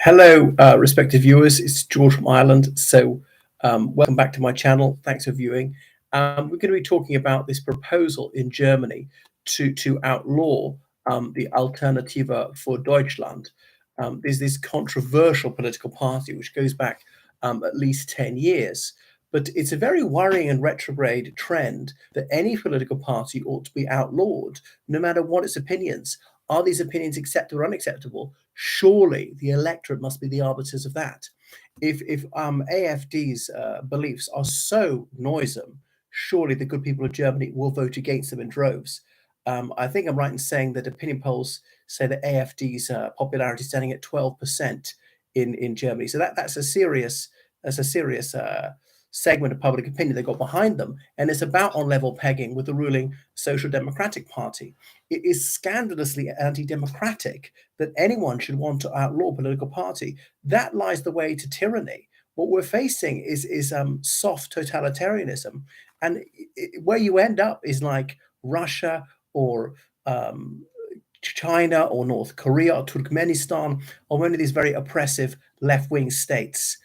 Hello, respected viewers. It's George from Ireland. Welcome back to my channel. Thanks for viewing. We're going to be talking about this proposal in Germany to outlaw the Alternative for Deutschland. There's this controversial political party which goes back at least 10 years. But it's a very worrying and retrograde trend that any political party ought to be outlawed, no matter what its opinions. Are these opinions acceptable or unacceptable? Surely the electorate must be the arbiters of that. If AfD's beliefs are so noisome, surely the good people of Germany will vote against them in droves. I think I'm right in saying that opinion polls say that AfD's popularity is standing at 12% in Germany. So that's a serious segment of public opinion they got behind them, and it's about on level pegging with the ruling Social Democratic Party. It is scandalously anti-democratic that anyone should want to outlaw a political party. That lies the way to tyranny. What we're facing is soft totalitarianism, and where you end up is like Russia or China or North Korea or Turkmenistan or one of these very oppressive left-wing states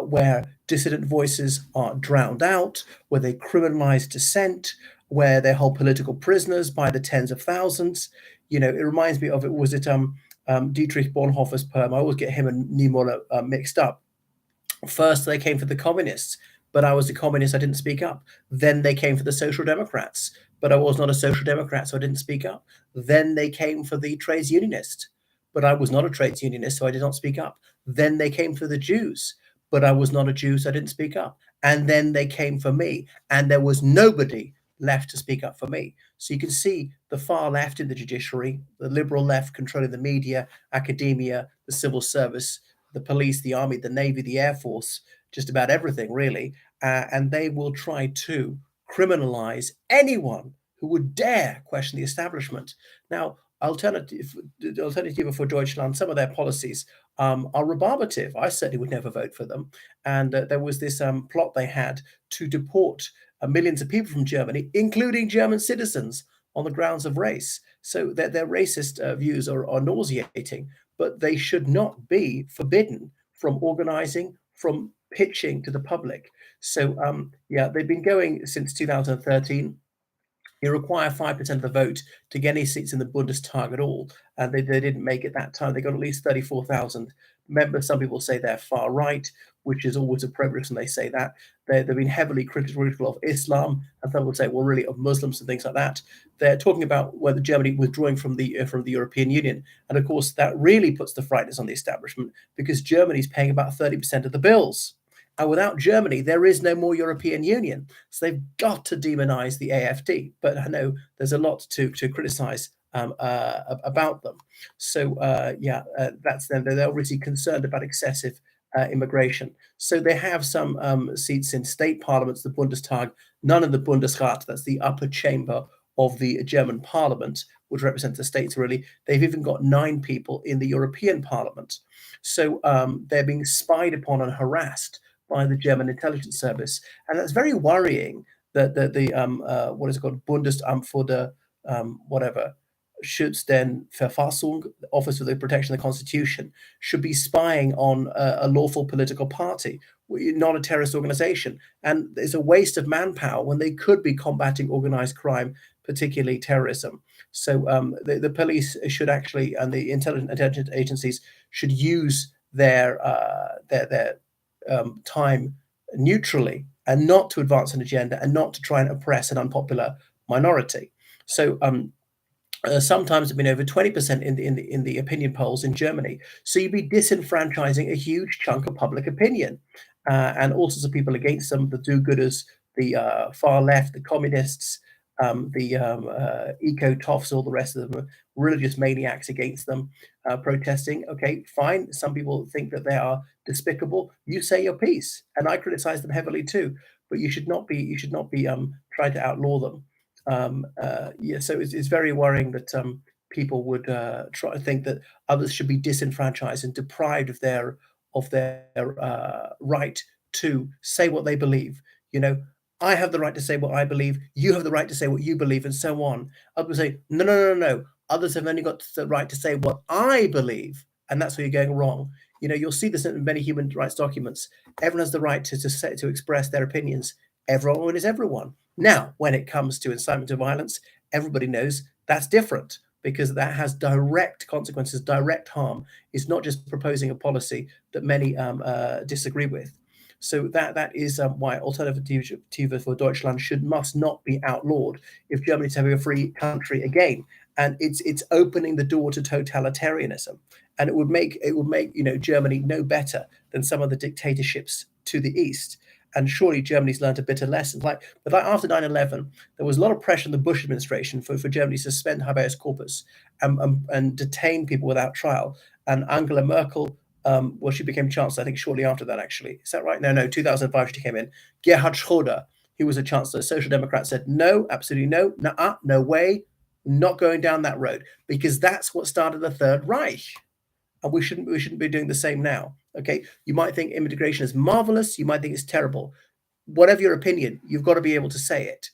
where dissident voices are drowned out, where they criminalize dissent, where they hold political prisoners by the tens of thousands. You know, it reminds me of Dietrich Bonhoeffer's poem. I always get him and Niemöller mixed up. First, they came for the communists, but I was a communist, I didn't speak up. Then they came for the Social Democrats, but I was not a Social Democrat, so I didn't speak up. Then they came for the trades unionist, but I was not a trades unionist, so I did not speak up. Then they came for the Jews, but I was not a Jew, so I didn't speak up. And then they came for me, and there was nobody left to speak up for me. So you can see the far left in the judiciary, the liberal left controlling the media, academia, the civil service, the police, the army, the navy, the air force, just about everything really. And they will try to criminalize anyone who would dare question the establishment. Now, Alternative for Deutschland, some of their policies are rebarbative. I certainly would never vote for them. And there was this plot they had to deport millions of people from Germany, including German citizens, on the grounds of race. So their racist views are nauseating, but they should not be forbidden from organizing, from pitching to the public. So yeah, they've been going since 2013. You require 5% of the vote to get any seats in the Bundestag at all, and they didn't make it that time. They got at least 34,000 members. Some people say they're far right, which is always a progress when they say that. They've been heavily critical of Islam, and some would say, well, really, of Muslims and things like that. They're talking about whether Germany withdrawing from the European Union, and of course that really puts the frightness on the establishment because Germany's paying about 30% of the bills. And without Germany, there is no more European Union. So they've got to demonize the AfD. But I know there's a lot to criticize about them. So yeah, that's them. They're obviously concerned about excessive immigration. So they have some seats in state parliaments, the Bundestag, none in the Bundesrat, that's the upper chamber of the German parliament, which represents the states really. They've even got 9 people in the European Parliament. So they're being spied upon and harassed by the German intelligence service, and that's very worrying. That the what is it called, Bundesamt for the whatever, Schutz den Verfassung, Office for the Protection of the Constitution, should be spying on a lawful political party, not a terrorist organization. And it's a waste of manpower when they could be combating organized crime, particularly terrorism. So the police should actually, and the intelligence agencies should use their time neutrally and not to advance an agenda and not to try and oppress an unpopular minority. So sometimes have been over 20% in the opinion polls in Germany. So you'd be disenfranchising a huge chunk of public opinion, and all sorts of people against them: the do-gooders, the far left, the communists, the eco-toffs, all the rest of them, religious maniacs against them, protesting. Okay, fine. Some people think that they are despicable. You say your piece, and I criticize them heavily too. But you should not be. You should not be trying to outlaw them. Yeah, so it's very worrying that people would try to think that others should be disenfranchised and deprived of their right to say what they believe. You know, I have the right to say what I believe. You have the right to say what you believe, and so on. Others say, no. Others have only got the right to say what I believe, and that's where you're going wrong. You'll see this in many human rights documents. Everyone has the right to express their opinions. Everyone is everyone. Now, when it comes to incitement to violence, everybody knows that's different, because that has direct consequences, direct harm. It's not just proposing a policy that many disagree with. So that is why Alternative for Deutschland must not be outlawed if Germany is to be a free country again. And it's opening the door to totalitarianism, and it would make Germany no better than some of the dictatorships to the east. And surely Germany's learned a bitter lesson. But after 9/11, there was a lot of pressure in the Bush administration for Germany to suspend habeas corpus and detain people without trial. And Angela Merkel, she became chancellor, I think, shortly after that, actually. Is that right? No, 2005 she came in. Gerhard Schröder, he was a chancellor. Social Democrats said, no, absolutely no, no way, not going down that road, because that's what started the Third Reich. And we shouldn't be doing the same now. Okay, you might think immigration is marvelous, you might think it's terrible. Whatever your opinion, you've got to be able to say it.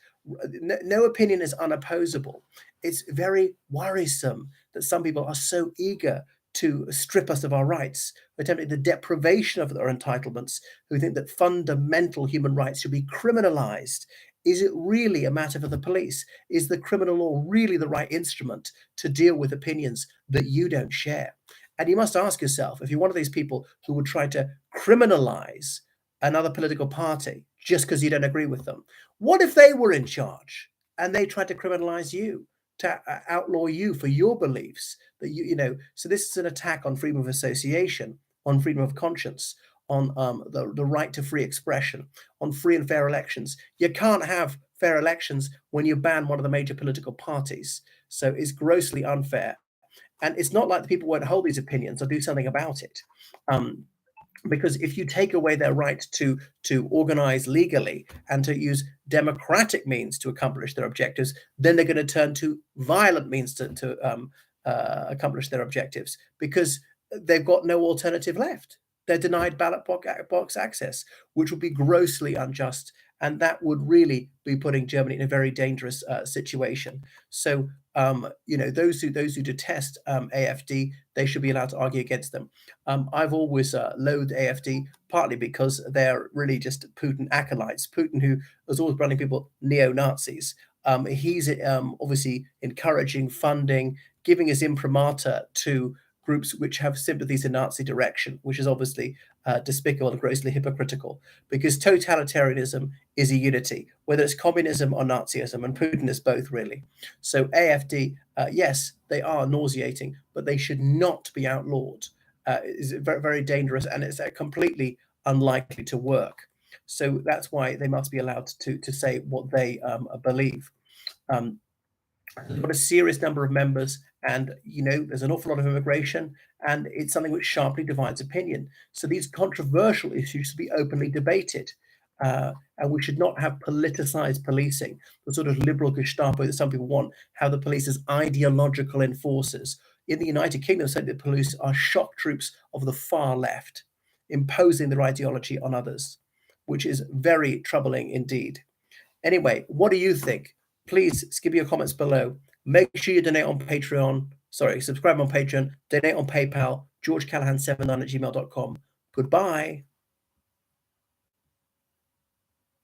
No opinion is unopposable. It's very worrisome that some people are so eager to strip us of our rights, attempting the deprivation of our entitlements, who think that fundamental human rights should be criminalized. Is it really a matter for the police? Is the criminal law really the right instrument to deal with opinions that you don't share? And you must ask yourself, if you're one of these people who would try to criminalize another political party just because you don't agree with them, what if they were in charge and they tried to criminalize you, to outlaw you for your beliefs? So this is an attack on freedom of association, on freedom of conscience, on the right to free expression, on free and fair elections. You can't have fair elections when you ban one of the major political parties. So it's grossly unfair. And it's not like the people won't hold these opinions or do something about it. Because if you take away their right to organize legally and to use democratic means to accomplish their objectives, then they're going to turn to violent means to accomplish their objectives, because they've got no alternative left. They're denied ballot box access, which would be grossly unjust, and that would really be putting Germany in a very dangerous situation. So, those who detest AfD, they should be allowed to argue against them. I've always loathed AfD, partly because they're really just Putin acolytes. Putin, who was always branding people neo-Nazis, he's obviously encouraging, funding, giving his imprimatur to groups which have sympathies in Nazi direction, which is obviously despicable and grossly hypocritical, because totalitarianism is a unity, whether it's communism or Nazism, and Putin is both, really. So AfD, yes, they are nauseating, but they should not be outlawed. It's very, very dangerous, and it's completely unlikely to work. So that's why they must be allowed to say what they believe. They've got a serious number of members, and there's an awful lot of immigration, and it's something which sharply divides opinion. So these controversial issues should be openly debated, and we should not have politicized policing, the sort of liberal Gestapo that some people want, how the police is ideological enforcers. In the United Kingdom, so the police are shock troops of the far left, imposing their ideology on others, which is very troubling indeed. Anyway, what do you think? Please give your comments below. Make sure you donate on Patreon. Sorry, subscribe on Patreon, donate on PayPal, georgecallahan79@gmail.com. Goodbye.